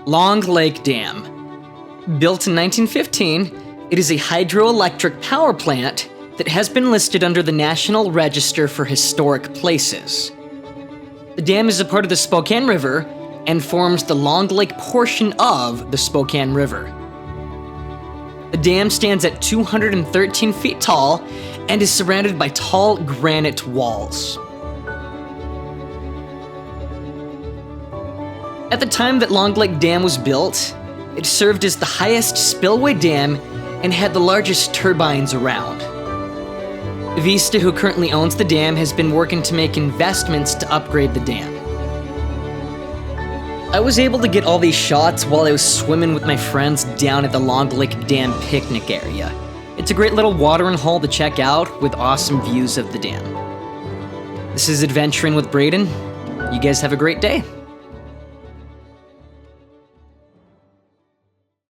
Long Lake Dam. Built in 1915, it is a hydroelectric power plant that has been listed under the National Register for Historic Places. The dam is a part of the Spokane River and forms the Long Lake portion of the Spokane River. The dam stands at 213 feet tall and is surrounded by tall granite walls. At the time that Long Lake Dam was built, it served as the highest spillway dam and had the largest turbines around. Vista, who currently owns the dam, has been working to make investments to upgrade the dam. I was able to get all these shots while I was swimming with my friends down at the Long Lake Dam picnic area. It's a great little watering hole to check out with awesome views of the dam. This is Adventuring with Braden. You guys have a great day.